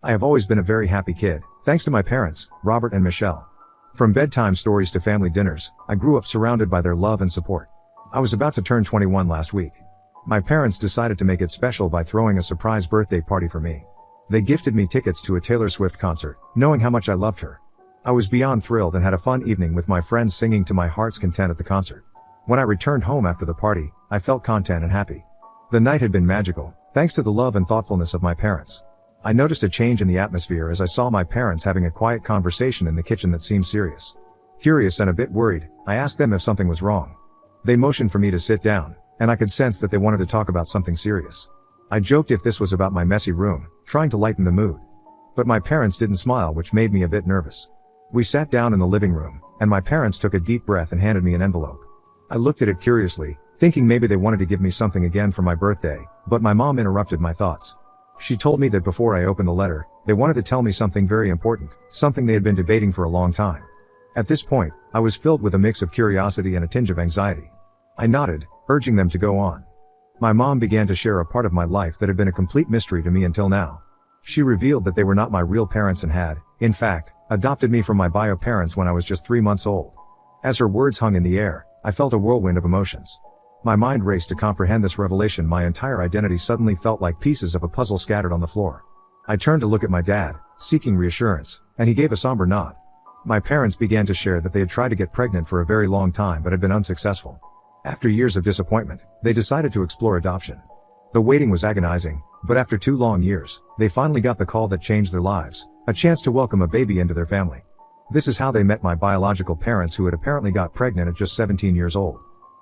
I have always been a very happy kid, thanks to my parents, Robert and Michelle. From bedtime stories to family dinners, I grew up surrounded by their love and support. I was about to turn 21 last week. My parents decided to make it special by throwing a surprise birthday party for me. They gifted me tickets to a Taylor Swift concert, knowing how much I loved her. I was beyond thrilled and had a fun evening with my friends singing to my heart's content at the concert. When I returned home after the party, I felt content and happy. The night had been magical, thanks to the love and thoughtfulness of my parents. I noticed a change in the atmosphere as I saw my parents having a quiet conversation in the kitchen that seemed serious. Curious and a bit worried, I asked them if something was wrong. They motioned for me to sit down, and I could sense that they wanted to talk about something serious. I joked if this was about my messy room, trying to lighten the mood. But my parents didn't smile, which made me a bit nervous. We sat down in the living room, and my parents took a deep breath and handed me an envelope. I looked at it curiously, thinking maybe they wanted to give me something again for my birthday, but my mom interrupted my thoughts. She told me that before I opened the letter, they wanted to tell me something very important, something they had been debating for a long time. At this point, I was filled with a mix of curiosity and a tinge of anxiety. I nodded, urging them to go on. My mom began to share a part of my life that had been a complete mystery to me until now. She revealed that they were not my real parents and had, in fact, adopted me from my bio parents when I was just 3 months old. As her words hung in the air, I felt a whirlwind of emotions. My mind raced to comprehend this revelation. My entire identity suddenly felt like pieces of a puzzle scattered on the floor. I turned to look at my dad, seeking reassurance, and he gave a somber nod. My parents began to share that they had tried to get pregnant for a very long time but had been unsuccessful. After years of disappointment, they decided to explore adoption. The waiting was agonizing, but after 2 long years, they finally got the call that changed their lives, a chance to welcome a baby into their family. This is how they met my biological parents, who had apparently got pregnant at just 17 years old.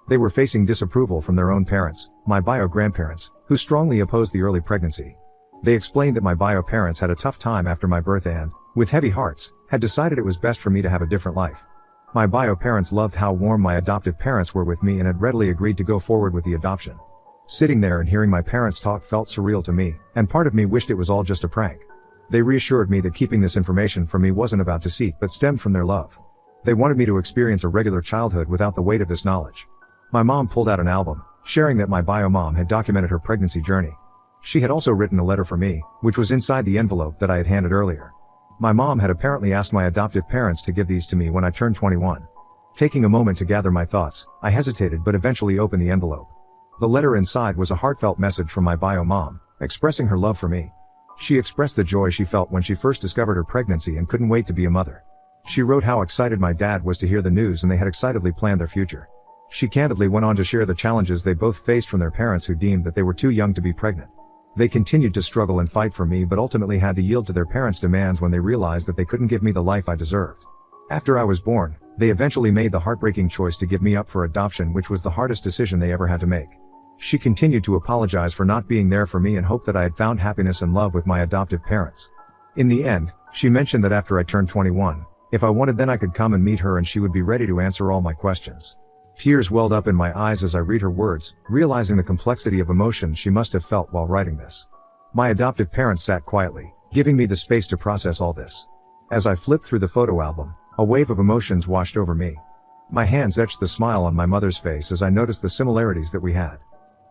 They were facing disapproval from their own parents, my bio-grandparents, who strongly opposed the early pregnancy. They explained that my bio-parents had a tough time after my birth and, with heavy hearts, had decided it was best for me to have a different life. My bio-parents loved how warm my adoptive parents were with me and had readily agreed to go forward with the adoption. Sitting there and hearing my parents talk felt surreal to me, and part of me wished it was all just a prank. They reassured me that keeping this information from me wasn't about deceit but stemmed from their love. They wanted me to experience a regular childhood without the weight of this knowledge. My mom pulled out an album, sharing that my bio mom had documented her pregnancy journey. She had also written a letter for me, which was inside the envelope that I had handed earlier. My mom had apparently asked my adoptive parents to give these to me when I turned 21. Taking a moment to gather my thoughts, I hesitated but eventually opened the envelope. The letter inside was a heartfelt message from my bio mom, expressing her love for me. She expressed the joy she felt when she first discovered her pregnancy and couldn't wait to be a mother. She wrote how excited my dad was to hear the news and they had excitedly planned their future. She candidly went on to share the challenges they both faced from their parents, who deemed that they were too young to be pregnant. They continued to struggle and fight for me but ultimately had to yield to their parents' demands when they realized that they couldn't give me the life I deserved. After I was born, they eventually made the heartbreaking choice to give me up for adoption, which was the hardest decision they ever had to make. She continued to apologize for not being there for me and hoped that I had found happiness and love with my adoptive parents. In the end, she mentioned that after I turned 21, if I wanted then I could come and meet her and she would be ready to answer all my questions. Tears welled up in my eyes as I read her words, realizing the complexity of emotions she must have felt while writing this. My adoptive parents sat quietly, giving me the space to process all this. As I flipped through the photo album, a wave of emotions washed over me. My hands etched the smile on my mother's face as I noticed the similarities that we had.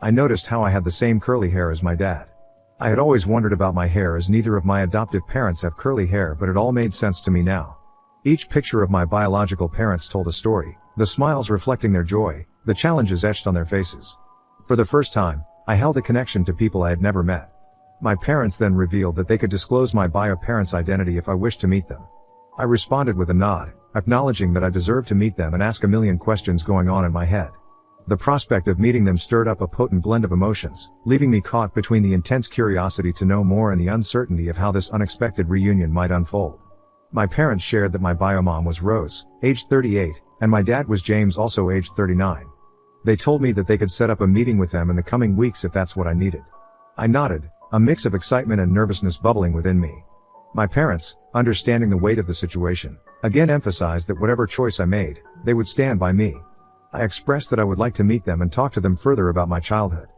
I noticed how I had the same curly hair as my dad. I had always wondered about my hair, as neither of my adoptive parents have curly hair, but it all made sense to me now. Each picture of my biological parents told a story, the smiles reflecting their joy, the challenges etched on their faces. For the first time, I held a connection to people I had never met. My parents then revealed that they could disclose my bio parents' identity if I wished to meet them. I responded with a nod, acknowledging that I deserved to meet them and ask a million questions going on in my head. The prospect of meeting them stirred up a potent blend of emotions, leaving me caught between the intense curiosity to know more and the uncertainty of how this unexpected reunion might unfold. My parents shared that my bio mom was Rose, aged 38, and my dad was James, also aged 39. They told me that they could set up a meeting with them in the coming weeks if that's what I needed. I nodded, a mix of excitement and nervousness bubbling within me. My parents, understanding the weight of the situation, again emphasized that whatever choice I made, they would stand by me. I expressed that I would like to meet them and talk to them further about my childhood.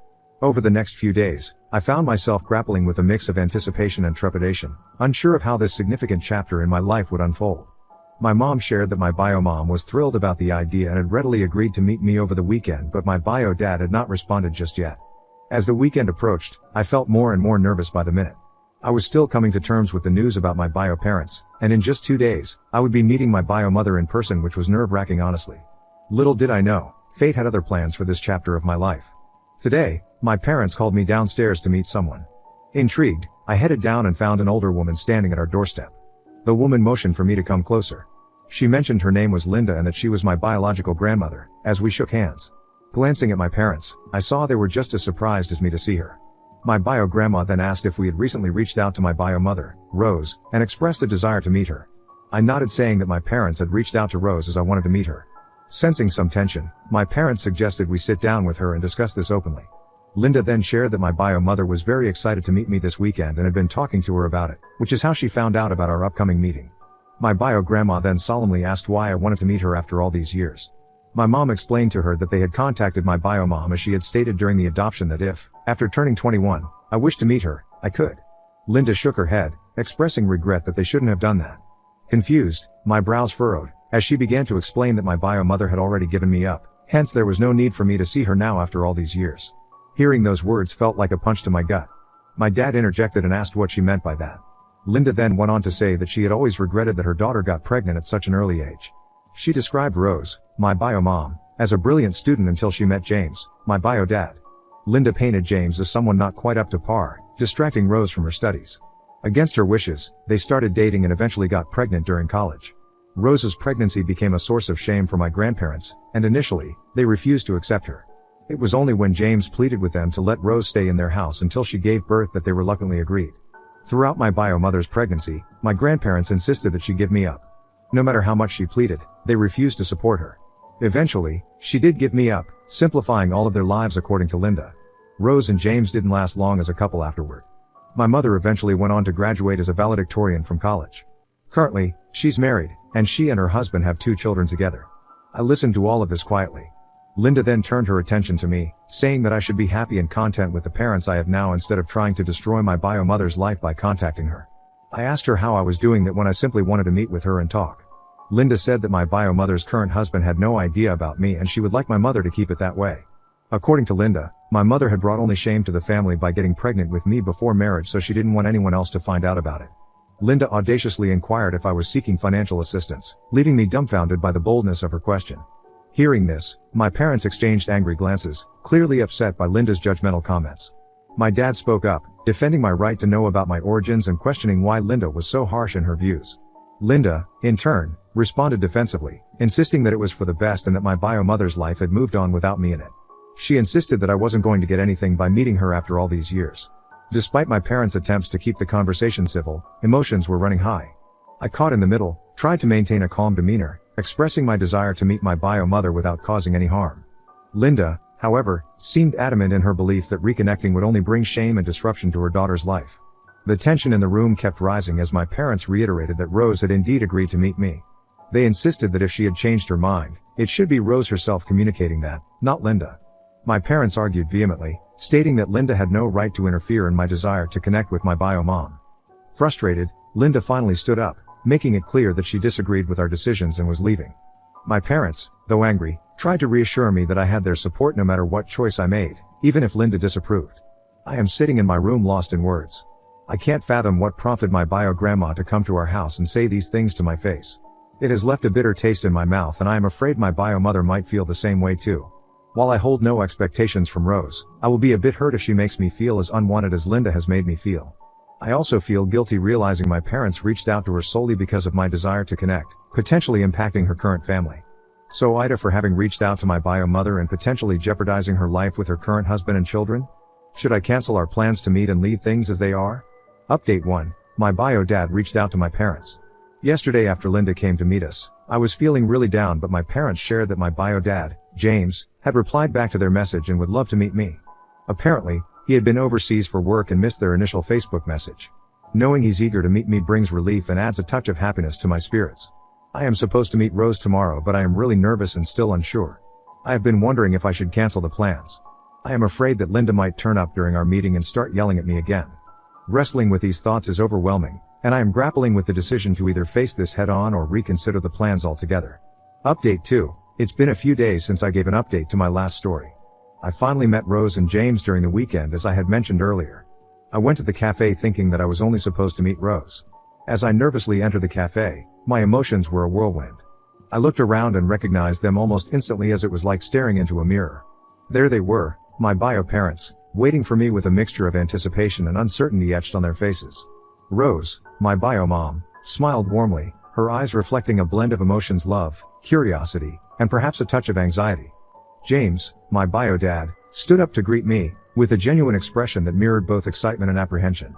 Over the next few days, I found myself grappling with a mix of anticipation and trepidation, unsure of how this significant chapter in my life would unfold. My mom shared that my bio mom was thrilled about the idea and had readily agreed to meet me over the weekend, but my bio dad had not responded just yet. As the weekend approached, I felt more and more nervous by the minute. I was still coming to terms with the news about my bio parents, and in just 2 days, I would be meeting my bio mother in person, which was nerve-wracking honestly. Little did I know, fate had other plans for this chapter of my life. Today, my parents called me downstairs to meet someone. Intrigued, I headed down and found an older woman standing at our doorstep. The woman motioned for me to come closer. She mentioned her name was Linda and that she was my biological grandmother, as we shook hands. Glancing at my parents, I saw they were just as surprised as me to see her. My bio grandma then asked if we had recently reached out to my bio mother, Rose, and expressed a desire to meet her. I nodded, saying that my parents had reached out to Rose as I wanted to meet her. Sensing some tension, my parents suggested we sit down with her and discuss this openly. Linda then shared that my bio mother was very excited to meet me this weekend and had been talking to her about it, which is how she found out about our upcoming meeting. My bio grandma then solemnly asked why I wanted to meet her after all these years. My mom explained to her that they had contacted my bio mom as she had stated during the adoption that if, after turning 21, I wished to meet her, I could. Linda shook her head, expressing regret that they shouldn't have done that. Confused, my brows furrowed, as she began to explain that my bio mother had already given me up, hence there was no need for me to see her now after all these years. Hearing those words felt like a punch to my gut. My dad interjected and asked what she meant by that. Linda then went on to say that she had always regretted that her daughter got pregnant at such an early age. She described Rose, my bio mom, as a brilliant student until she met James, my bio dad. Linda painted James as someone not quite up to par, distracting Rose from her studies. Against her wishes, they started dating and eventually got pregnant during college. Rose's pregnancy became a source of shame for my grandparents, and initially, they refused to accept her. It was only when James pleaded with them to let Rose stay in their house until she gave birth that they reluctantly agreed. Throughout my bio mother's pregnancy, my grandparents insisted that she give me up. No matter how much she pleaded, they refused to support her. Eventually, she did give me up, simplifying all of their lives according to Linda. Rose and James didn't last long as a couple afterward. My mother eventually went on to graduate as a valedictorian from college. Currently, she's married, and she and her husband have 2 children together. I listened to all of this quietly. Linda then turned her attention to me, saying that I should be happy and content with the parents I have now instead of trying to destroy my bio mother's life by contacting her. I asked her how I was doing that when I simply wanted to meet with her and talk. Linda said that my bio mother's current husband had no idea about me and she would like my mother to keep it that way. According to Linda, my mother had brought only shame to the family by getting pregnant with me before marriage, so she didn't want anyone else to find out about it. Linda audaciously inquired if I was seeking financial assistance, leaving me dumbfounded by the boldness of her question. Hearing this, my parents exchanged angry glances, clearly upset by Linda's judgmental comments. My dad spoke up, defending my right to know about my origins and questioning why Linda was so harsh in her views. Linda, in turn, responded defensively, insisting that it was for the best and that my bio mother's life had moved on without me in it. She insisted that I wasn't going to get anything by meeting her after all these years. Despite my parents' attempts to keep the conversation civil, emotions were running high. I caught in the middle, tried to maintain a calm demeanor, expressing my desire to meet my bio mother without causing any harm. Linda, however, seemed adamant in her belief that reconnecting would only bring shame and disruption to her daughter's life. The tension in the room kept rising as my parents reiterated that Rose had indeed agreed to meet me. They insisted that if she had changed her mind, it should be Rose herself communicating that, not Linda. My parents argued vehemently, stating that Linda had no right to interfere in my desire to connect with my bio mom. Frustrated, Linda finally stood up, making it clear that she disagreed with our decisions and was leaving. My parents, though angry, tried to reassure me that I had their support no matter what choice I made, even if Linda disapproved. I am sitting in my room lost in words. I can't fathom what prompted my bio grandma to come to our house and say these things to my face. It has left a bitter taste in my mouth and I am afraid my bio mother might feel the same way too. While I hold no expectations from Rose, I will be a bit hurt if she makes me feel as unwanted as Linda has made me feel. I also feel guilty realizing my parents reached out to her solely because of my desire to connect, potentially impacting her current family. So Ida for having reached out to my bio mother and potentially jeopardizing her life with her current husband and children? Should I cancel our plans to meet and leave things as they are? Update 1. My bio dad reached out to my parents. Yesterday after Linda came to meet us, I was feeling really down, but my parents shared that my bio dad, James, had replied back to their message and would love to meet me. Apparently, he had been overseas for work and missed their initial Facebook message. Knowing he's eager to meet me brings relief and adds a touch of happiness to my spirits. I am supposed to meet Rose tomorrow, but I am really nervous and still unsure. I have been wondering if I should cancel the plans. I am afraid that Linda might turn up during our meeting and start yelling at me again. Wrestling with these thoughts is overwhelming, and I am grappling with the decision to either face this head on or reconsider the plans altogether. Update 2. It's been a few days since I gave an update to my last story. I finally met Rose and James during the weekend as I had mentioned earlier. I went to the cafe thinking that I was only supposed to meet Rose. As I nervously entered the cafe, my emotions were a whirlwind. I looked around and recognized them almost instantly, as it was like staring into a mirror. There they were, my bio parents, waiting for me with a mixture of anticipation and uncertainty etched on their faces. Rose, my bio mom, smiled warmly, her eyes reflecting a blend of emotions: love, curiosity, and perhaps a touch of anxiety. James, my bio dad, stood up to greet me, with a genuine expression that mirrored both excitement and apprehension.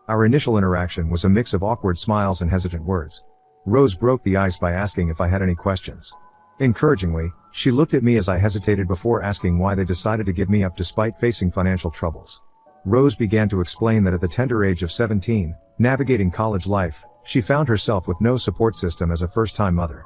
Our initial interaction was a mix of awkward smiles and hesitant words. Rose broke the ice by asking if I had any questions. Encouragingly, she looked at me as I hesitated before asking why they decided to give me up despite facing financial troubles. Rose began to explain that at the tender age of 17, navigating college life, she found herself with no support system as a first-time mother.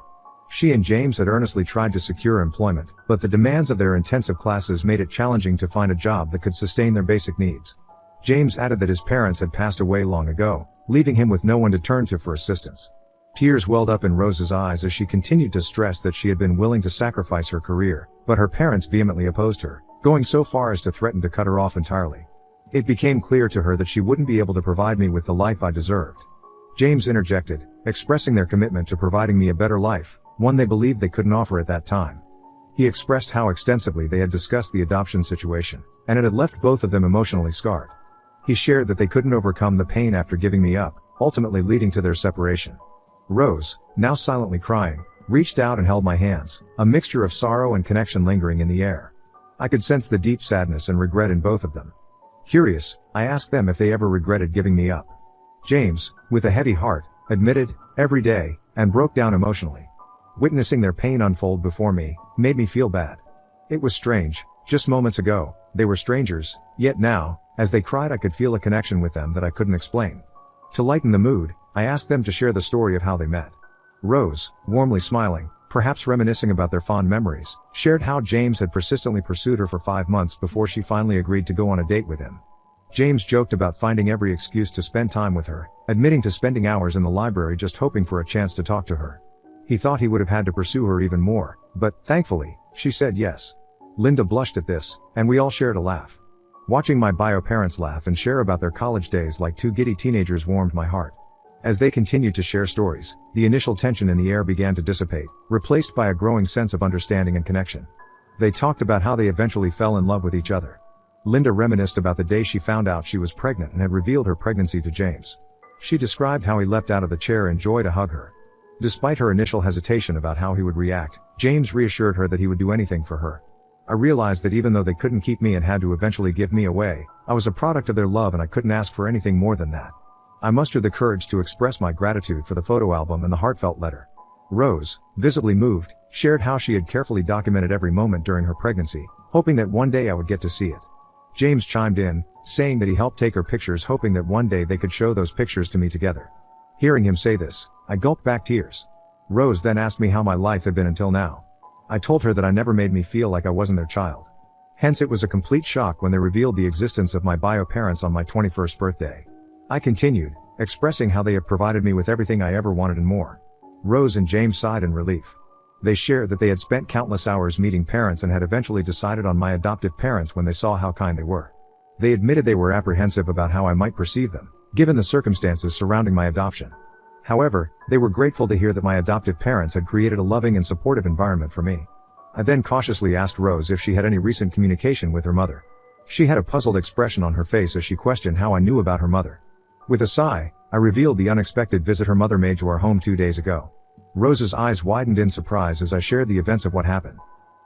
She and James had earnestly tried to secure employment, but the demands of their intensive classes made it challenging to find a job that could sustain their basic needs. James added that his parents had passed away long ago, leaving him with no one to turn to for assistance. Tears welled up in Rose's eyes as she continued to stress that she had been willing to sacrifice her career, but her parents vehemently opposed her, going so far as to threaten to cut her off entirely. It became clear to her that she wouldn't be able to provide me with the life I deserved. James interjected, expressing their commitment to providing me a better life, one they believed they couldn't offer at that time. He expressed how extensively they had discussed the adoption situation, and it had left both of them emotionally scarred. He shared that they couldn't overcome the pain after giving me up, ultimately leading to their separation. Rose, now silently crying, reached out and held my hands, a mixture of sorrow and connection lingering in the air. I could sense the deep sadness and regret in both of them. Curious, I asked them if they ever regretted giving me up. James, with a heavy heart, admitted, every day, and broke down emotionally. Witnessing their pain unfold before me made me feel bad. It was strange, just moments ago, they were strangers, yet now, as they cried, I could feel a connection with them that I couldn't explain. To lighten the mood, I asked them to share the story of how they met. Rose, warmly smiling, perhaps reminiscing about their fond memories, shared how James had persistently pursued her for 5 months before she finally agreed to go on a date with him. James joked about finding every excuse to spend time with her, admitting to spending hours in the library just hoping for a chance to talk to her. He thought he would have had to pursue her even more, but, thankfully, she said yes. Linda blushed at this, and we all shared a laugh. Watching my bio parents laugh and share about their college days like two giddy teenagers warmed my heart. As they continued to share stories, the initial tension in the air began to dissipate, replaced by a growing sense of understanding and connection. They talked about how they eventually fell in love with each other. Linda reminisced about the day she found out she was pregnant and had revealed her pregnancy to James. She described how he leapt out of the chair in joy to hug her. Despite her initial hesitation about how he would react, James reassured her that he would do anything for her. I realized that even though they couldn't keep me and had to eventually give me away, I was a product of their love and I couldn't ask for anything more than that. I mustered the courage to express my gratitude for the photo album and the heartfelt letter. Rose, visibly moved, shared how she had carefully documented every moment during her pregnancy, hoping that one day I would get to see it. James chimed in, saying that he helped take her pictures, hoping that one day they could show those pictures to me together. Hearing him say this, I gulped back tears. Rose then asked me how my life had been until now. I told her that I never made me feel like I wasn't their child. Hence it was a complete shock when they revealed the existence of my bio parents on my 21st birthday. I continued, expressing how they had provided me with everything I ever wanted and more. Rose and James sighed in relief. They shared that they had spent countless hours meeting parents and had eventually decided on my adoptive parents when they saw how kind they were. They admitted they were apprehensive about how I might perceive them, given the circumstances surrounding my adoption. However, they were grateful to hear that my adoptive parents had created a loving and supportive environment for me. I then cautiously asked Rose if she had any recent communication with her mother. She had a puzzled expression on her face as she questioned how I knew about her mother. With a sigh, I revealed the unexpected visit her mother made to our home 2 days ago. Rose's eyes widened in surprise as I shared the events of what happened.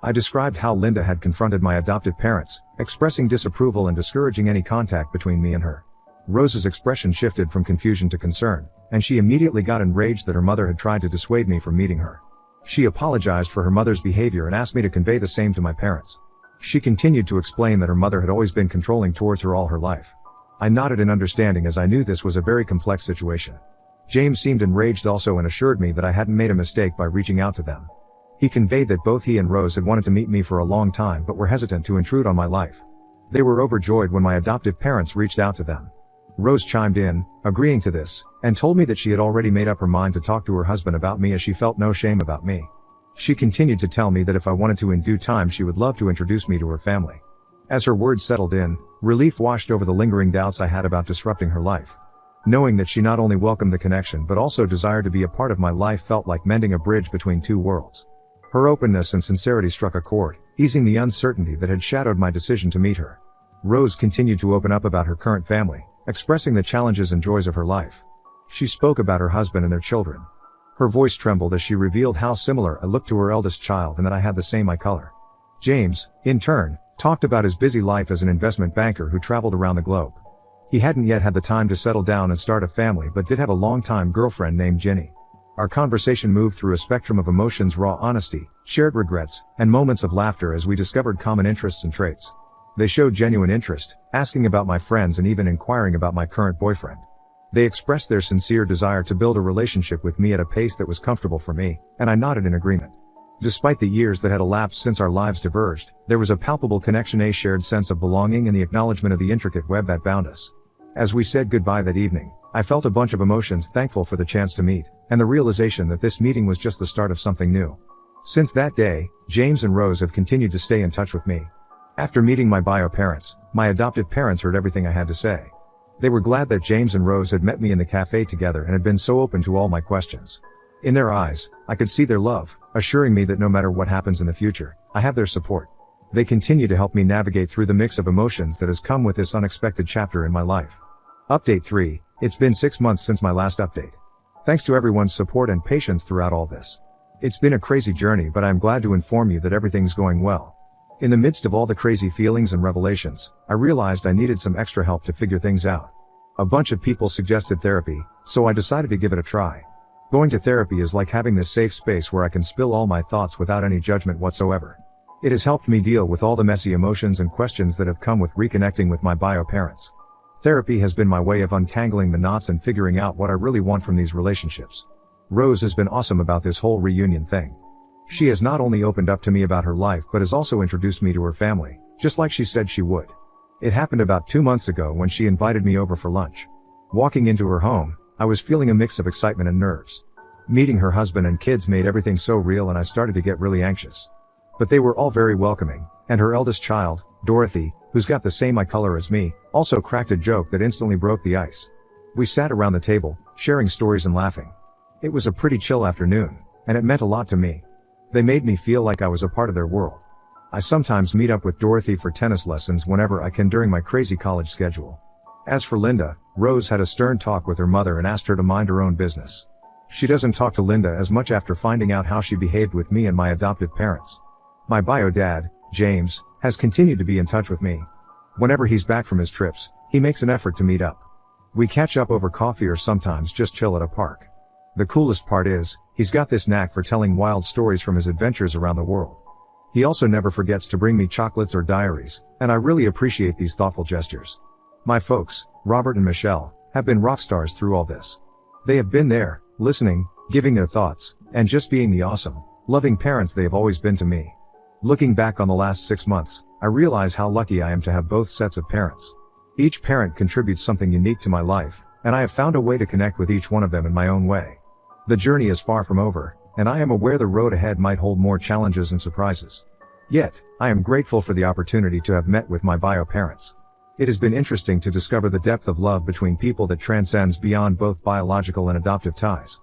I described how Linda had confronted my adoptive parents, expressing disapproval and discouraging any contact between me and her. Rose's expression shifted from confusion to concern, and she immediately got enraged that her mother had tried to dissuade me from meeting her. She apologized for her mother's behavior and asked me to convey the same to my parents. She continued to explain that her mother had always been controlling towards her all her life. I nodded in understanding as I knew this was a very complex situation. James seemed enraged also and assured me that I hadn't made a mistake by reaching out to them. He conveyed that both he and Rose had wanted to meet me for a long time but were hesitant to intrude on my life. They were overjoyed when my adoptive parents reached out to them. Rose chimed in, agreeing to this, and told me that she had already made up her mind to talk to her husband about me as she felt no shame about me. She continued to tell me that if I wanted to in due time she would love to introduce me to her family. As her words settled in, relief washed over the lingering doubts I had about disrupting her life. Knowing that she not only welcomed the connection but also desired to be a part of my life felt like mending a bridge between two worlds. Her openness and sincerity struck a chord, easing the uncertainty that had shadowed my decision to meet her. Rose continued to open up about her current family, expressing the challenges and joys of her life. She spoke about her husband and their children. Her voice trembled as she revealed how similar I looked to her eldest child and that I had the same eye color. James, in turn, talked about his busy life as an investment banker who traveled around the globe. He hadn't yet had the time to settle down and start a family but did have a long-time girlfriend named Ginny. Our conversation moved through a spectrum of emotions, raw honesty, shared regrets, and moments of laughter as we discovered common interests and traits. They showed genuine interest, asking about my friends and even inquiring about my current boyfriend. They expressed their sincere desire to build a relationship with me at a pace that was comfortable for me, and I nodded in agreement. Despite the years that had elapsed since our lives diverged, there was a palpable connection, a shared sense of belonging and the acknowledgement of the intricate web that bound us. As we said goodbye that evening, I felt a bunch of emotions, thankful for the chance to meet, and the realization that this meeting was just the start of something new. Since that day, James and Rose have continued to stay in touch with me. After meeting my bio parents, my adoptive parents heard everything I had to say. They were glad that James and Rose had met me in the cafe together and had been so open to all my questions. In their eyes, I could see their love, assuring me that no matter what happens in the future, I have their support. They continue to help me navigate through the mix of emotions that has come with this unexpected chapter in my life. Update 3. It's been 6 months since my last update. Thanks to everyone's support and patience throughout all this. It's been a crazy journey, but I'm glad to inform you that everything's going well. In the midst of all the crazy feelings and revelations, I realized I needed some extra help to figure things out. A bunch of people suggested therapy, so I decided to give it a try. Going to therapy is like having this safe space where I can spill all my thoughts without any judgment whatsoever. It has helped me deal with all the messy emotions and questions that have come with reconnecting with my bio parents. Therapy has been my way of untangling the knots and figuring out what I really want from these relationships. Rose has been awesome about this whole reunion thing. She has not only opened up to me about her life but has also introduced me to her family, just like she said she would. It happened about 2 months ago when she invited me over for lunch. Walking into her home, I was feeling a mix of excitement and nerves. Meeting her husband and kids made everything so real and I started to get really anxious. But they were all very welcoming, and her eldest child, Dorothy, who's got the same eye color as me, also cracked a joke that instantly broke the ice. We sat around the table, sharing stories and laughing. It was a pretty chill afternoon, and it meant a lot to me. They made me feel like I was a part of their world. I sometimes meet up with Dorothy for tennis lessons whenever I can during my crazy college schedule. As for Linda, Rose had a stern talk with her mother and asked her to mind her own business. She doesn't talk to Linda as much after finding out how she behaved with me and my adoptive parents. My bio dad, James, has continued to be in touch with me. Whenever he's back from his trips, he makes an effort to meet up. We catch up over coffee or sometimes just chill at a park. The coolest part is, he's got this knack for telling wild stories from his adventures around the world. He also never forgets to bring me chocolates or diaries, and I really appreciate these thoughtful gestures. My folks, Robert and Michelle, have been rock stars through all this. They have been there, listening, giving their thoughts, and just being the awesome, loving parents they have always been to me. Looking back on the last 6 months, I realize how lucky I am to have both sets of parents. Each parent contributes something unique to my life, and I have found a way to connect with each one of them in my own way. The journey is far from over, and I am aware the road ahead might hold more challenges and surprises. Yet, I am grateful for the opportunity to have met with my bio parents. It has been interesting to discover the depth of love between people that transcends beyond both biological and adoptive ties.